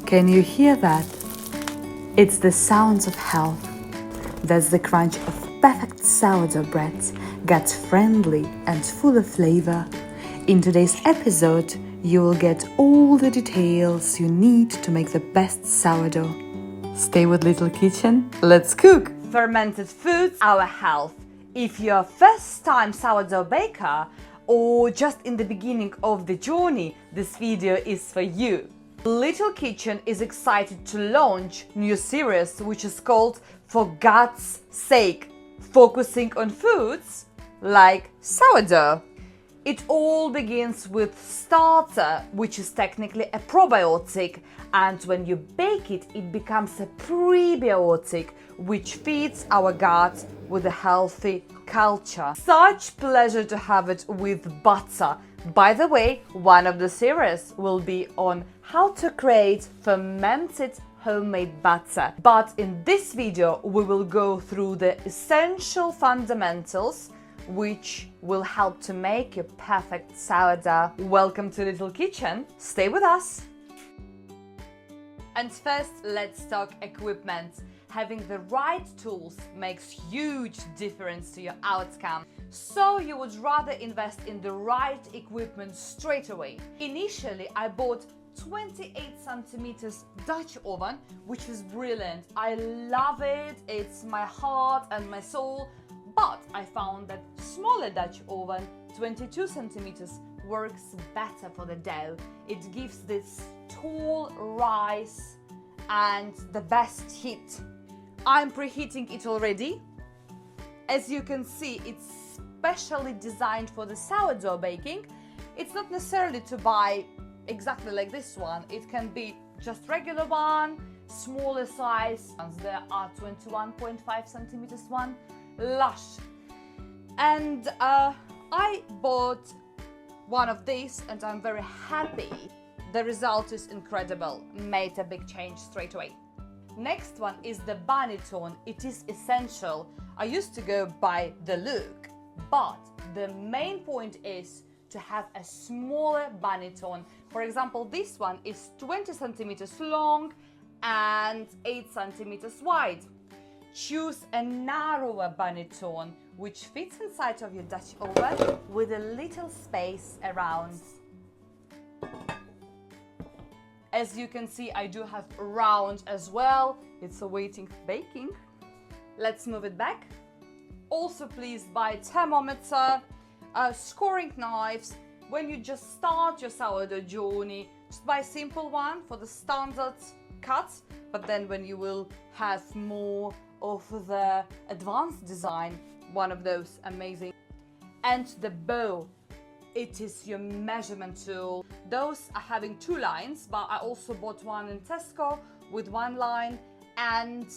Can you hear that? It's the sounds of health. That's the crunch of perfect sourdough bread, gut-friendly and full of flavor. In today's episode, you will get all the details you need to make the best sourdough. Stay with Little Kitchen, let's cook! Fermented foods, our health. If you're a first-time sourdough baker or just in the beginning of the journey, this video is for you. Little Kitchen is excited to launch new series which is called For Gut's Sake, focusing on foods like sourdough. It all begins with starter, which is technically a probiotic, and when you bake it, it becomes a prebiotic, which feeds our gut with a healthy culture. Such pleasure to have it with butter. By the way, one of the series will be on how to create fermented homemade butter. But in this video, we will go through the essential fundamentals which will help to make your perfect sourdough. Welcome to Little Kitchen. Stay with us. And first, let's talk equipment. Having the right tools makes huge difference to your outcome. So you would rather invest in the right equipment straight away. Initially, I bought 28 centimeters Dutch oven, which is brilliant. I love it. It's my heart and my soul. But I found that smaller Dutch oven, 22 centimeters, works better for the dough. It gives this tall rise and the best heat. I'm preheating it already. As you can see, it's specially designed for the sourdough baking. It's not necessarily to buy exactly like this one. It can be just regular one, smaller size. There are 21.5 centimeters one. Lush. And I bought one of these and I'm very happy. The result is incredible. Made a big change straight away. Next one is the Banneton. It is essential. I used to go by the look, but the main point is to have a smaller Banneton. For example, this one is 20 centimeters long and 8 centimeters wide. Choose a narrower Banneton which fits inside of your Dutch oven with a little space around. As you can see, I do have round as well. It's awaiting baking. Let's move it back. Also, please buy thermometer, scoring knives. When you just start your sourdough journey, just buy a simple one for the standard cut. But then when you will have more of the advanced design, one of those amazing. And the bow, it is your measurement tool. Those are having two lines, but I also bought one in Tesco with one line, and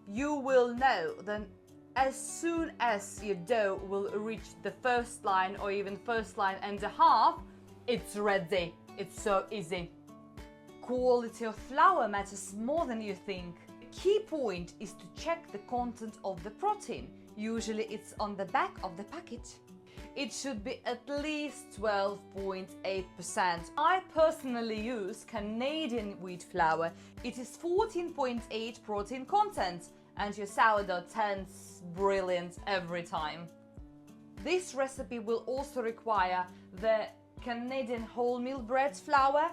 you will know then as soon as your dough will reach the first line or even first line and a half, it's ready. It's so easy. Quality of flour matters more than you think. Key point is to check the content of the protein. Usually it's on the back of the packet. It should be at least 12.8%. I personally use Canadian wheat flour. It is 14.8 protein content and your sourdough turns brilliant every time. This recipe will also require the Canadian wholemeal bread flour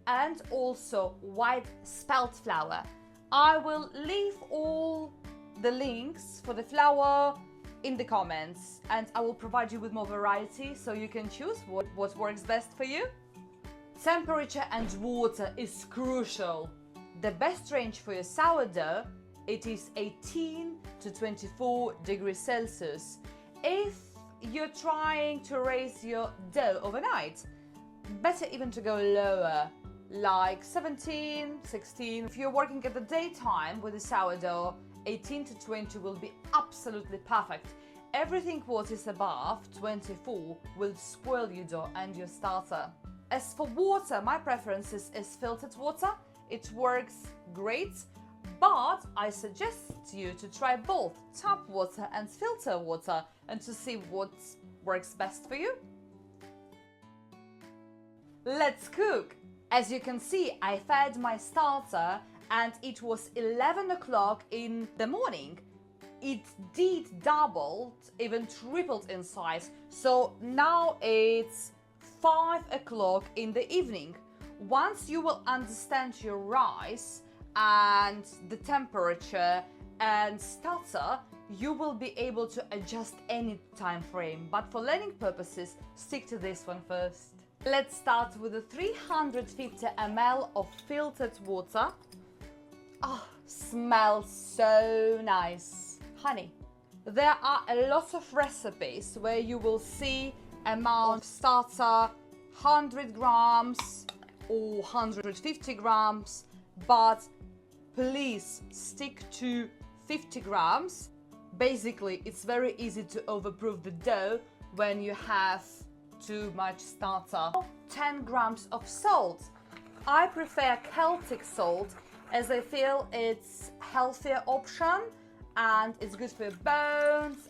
and also white spelt flour. I will leave all the links for the flour in the comments and I will provide you with more variety so you can choose what works best for you. Temperature and water is crucial. The best range for your sourdough, it is 18 to 24 degrees Celsius. If you're trying to raise your dough overnight, better even to go lower, like 17, 16. If you're working at the daytime with the sourdough, 18 to 20 will be absolutely perfect. Everything what is above 24 will spoil your dough and your starter. As for water, my preference is filtered water. It works great, but I suggest you to try both tap water and filter water and to see what works best for you. Let's cook! As you can see, I fed my starter and it was 11 o'clock in the morning. It did doubled, even tripled in size. So now it's 5 o'clock in the evening. Once you will understand your rice and the temperature and starter, you will be able to adjust any time frame. But for learning purposes, stick to this one first. Let's start with the 350 ml of filtered water. Oh, smells so nice. Honey. There are a lot of recipes where you will see amount of starter 100 grams or 150 grams, but please stick to 50 grams. Basically, it's very easy to overproof the dough when you have too much starter. 10 grams of salt. I prefer Celtic salt as I feel it's healthier option and it's good for your bones.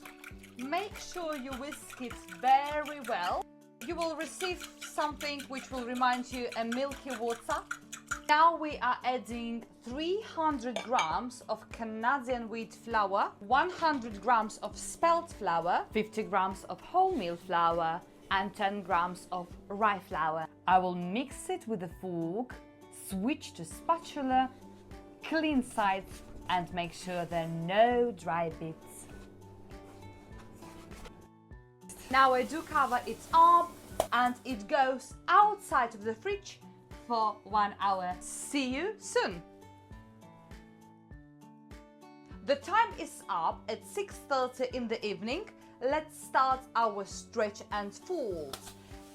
Make sure you whisk it very well. You will receive something which will remind you a milky water. Now we are adding 300 grams of Canadian wheat flour, 100 grams of spelt flour, 50 grams of wholemeal flour, and 10 grams of rye flour. I will mix it with a fork, switch to spatula, clean sides, and make sure there are no dry bits. Now I do cover it up and it goes outside of the fridge for 1 hour. See you soon. The time is up at 6:30 in the evening. Let's start our stretch and fold.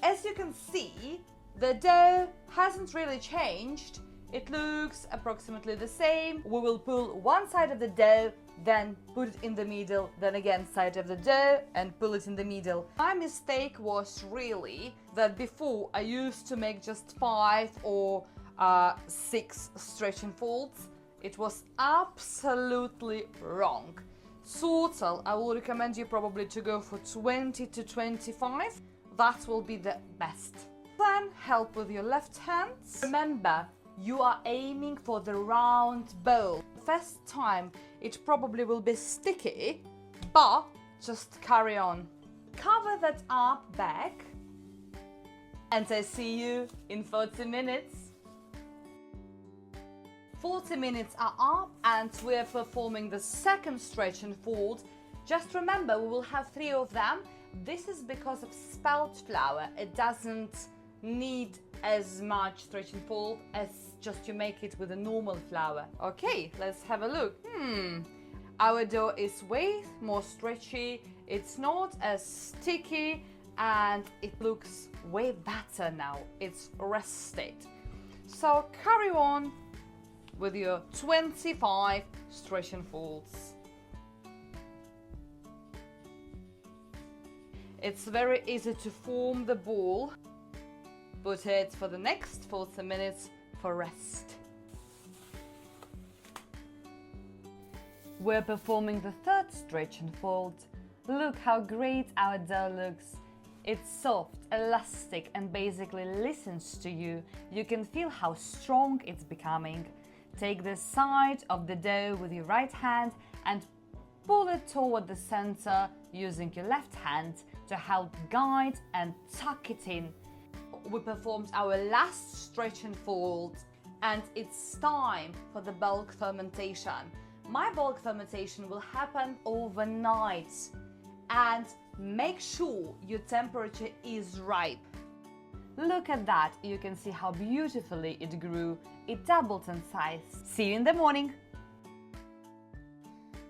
As you can see, the dough hasn't really changed. It looks approximately the same. We will pull one side of the dough, then put it in the middle, then again side of the dough and pull it in the middle. My mistake was really that before I used to make just 5 or 6 stretch and folds. It was absolutely wrong. Total, I will recommend you probably to go for 20 to 25. That will be the best. Then help with your left hand. Remember, you are aiming for the round bowl. First time, it probably will be sticky, but just carry on. Cover that up back, and I see you in 40 minutes. 40 minutes are up and we're performing the second stretch and fold. Just remember, we will have 3 of them. This is because of spelt flour. It doesn't need as much stretch and fold as just you make it with a normal flour. Okay, let's have a look. Our dough is way more stretchy. It's not as sticky and it looks way better now. It's rested. So carry on with your 25 stretch and folds. It's very easy to form the ball. Put it for the next 40 minutes for rest. We're performing the third stretch and fold. Look how great our dough looks. It's soft, elastic, and basically listens to you. You can feel how strong it's becoming. Take the side of the dough with your right hand and pull it toward the center using your left hand to help guide and tuck it in. We performed our last stretch and fold and it's time for the bulk fermentation. My bulk fermentation will happen overnight and make sure your temperature is right. Look at that, you can see how beautifully it grew. It doubled in size. See you in the morning.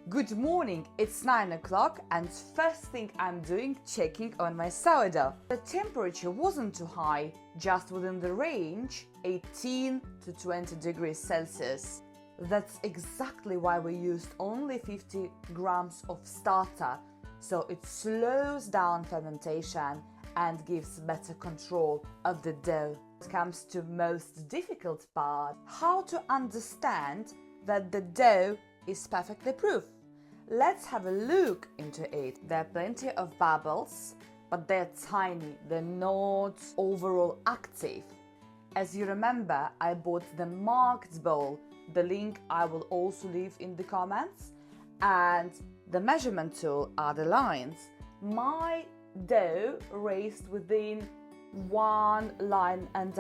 Good morning, it's 9 o'clock and first thing I'm doing, checking on my sourdough. The temperature wasn't too high, just within the range, 18 to 20 degrees Celsius. That's exactly why we used only 50 grams of starter, so it slows down fermentation and gives better control of the dough. It comes to most difficult part, how to understand that the dough is perfectly proof. Let's have a look into it. There are plenty of bubbles, but they're tiny, they're not overall active. As you remember, I bought the marked bowl. The link I will also leave in the comments. And the measurement tool are the lines. My dough raised within 1.5 lines.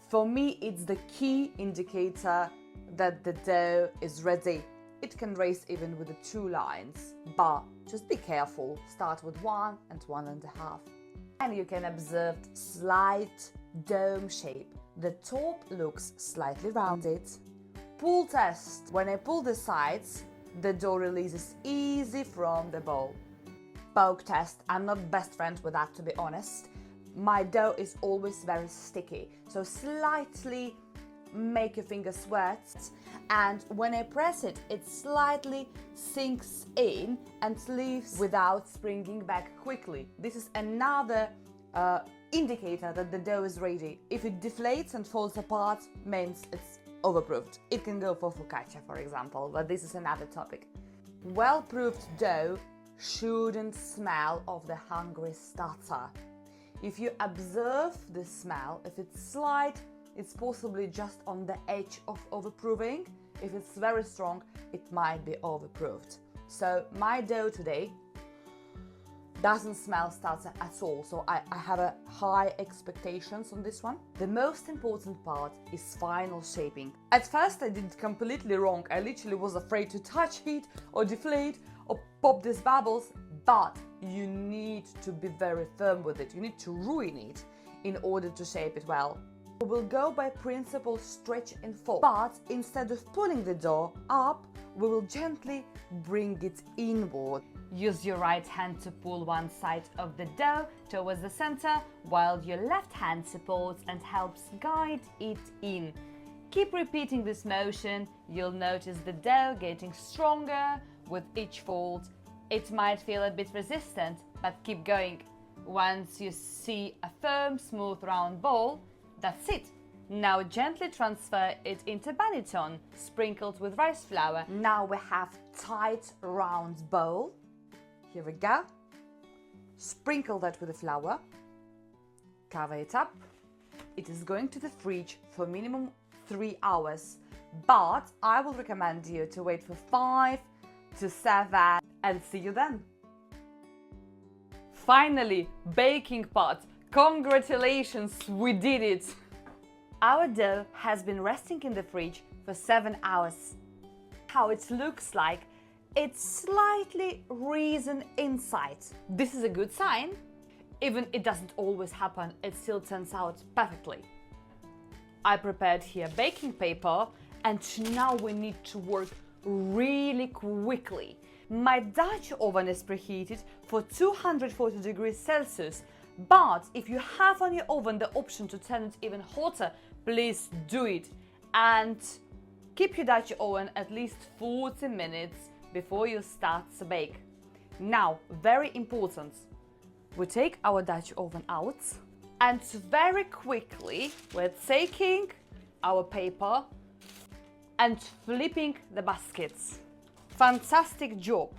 For me, it's the key indicator that the dough is ready. It can raise even with the 2 lines, but just be careful. Start with 1 and 1.5. And you can observe slight dome shape. The top looks slightly rounded. Pull test. When I pull the sides, the dough releases easy from the bowl. Poke test. I'm not best friend with that, to be honest. My dough is always very sticky, so slightly make your fingers wet, and when I press it, it slightly sinks in and leaves without springing back quickly. This is another indicator that the dough is ready. If it deflates and falls apart, means it's overproofed. It can go for focaccia, for example, but this is another topic. Well-proofed dough shouldn't smell of the hungry starter. If you observe the smell, if it's slight, it's possibly just on the edge of overproofing. If it's very strong, it might be overproofed. So my dough today doesn't smell starter at all, so I have a high expectations on this one. The most important part is final shaping. At first I did it completely wrong. I literally was afraid to touch it or deflate or pop these bubbles, but you need to be very firm with it. You need to ruin it in order to shape it well. We will go by principle stretch and fold, but instead of pulling the dough up, we will gently bring it inward. Use your right hand to pull one side of the dough towards the center, while your left hand supports and helps guide it in. Keep repeating this motion. You'll notice the dough getting stronger with each fold. It might feel a bit resistant, but keep going. Once you see a firm, smooth, round ball, that's it. Now gently transfer it into banneton, sprinkled with rice flour. Now we have tight, round bowl. Here we go. Sprinkle that with the flour. Cover it up. It is going to the fridge for minimum 3 hours, but I will recommend you to wait for 5 to 7 and see you then. Finally, baking part. Congratulations, we did it! Our dough has been resting in the fridge for 7 hours. How it looks like, it's slightly risen inside. This is a good sign. Even it doesn't always happen, it still turns out perfectly. I prepared here baking paper, and now we need to work really quickly. My Dutch oven is preheated for 240 degrees Celsius, but if you have on your oven the option to turn it even hotter, please do it. And keep your Dutch oven at least 40 minutes before you start to bake. Now, very important, we take our Dutch oven out and very quickly we're taking our paper and flipping the baskets. Fantastic job.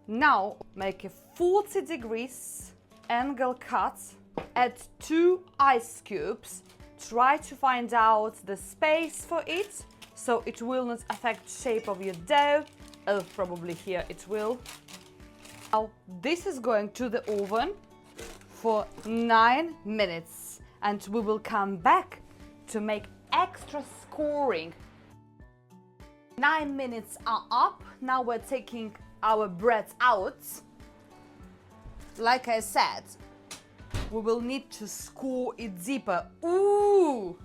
Now make a 40 degrees angle cut, add 2 ice cubes. Try to find out the space for it so it will not affect shape of your dough. Oh, probably here it will. Now this is going to the oven for 9 minutes, and we will come back to make extra scoring. 9 minutes are up. Now we're taking our bread out. Like I said, we will need to score it deeper. Ooh!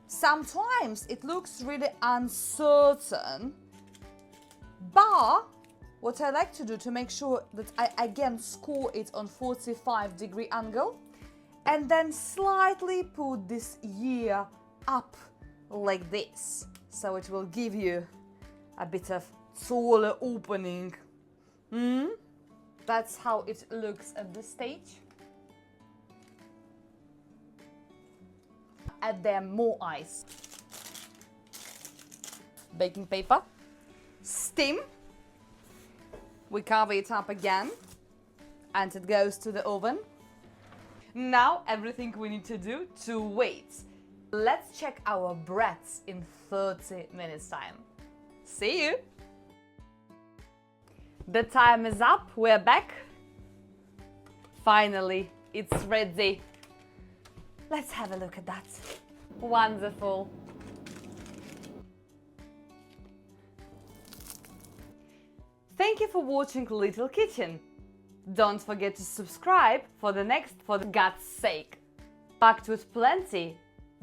Sometimes it looks really uncertain, but what I like to do to make sure that I again score it on 45-degree angle, and then slightly put this ear up like this, so it will give you a bit of taller opening. That's how it looks at this stage. Add there more ice. Baking paper. Steam. We cover it up again and it goes to the oven. Now everything we need to do to wait. Let's check our breaths in 30 minutes time. See you! The time is up, we're back. Finally, it's ready. Let's have a look at that. Wonderful. Thank you for watching Little Kitchen. Don't forget to subscribe for the next, for God's sake. Packed with plenty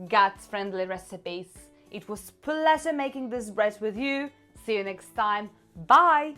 gut-friendly recipes. It was a pleasure making this bread with you. See you next time. Bye!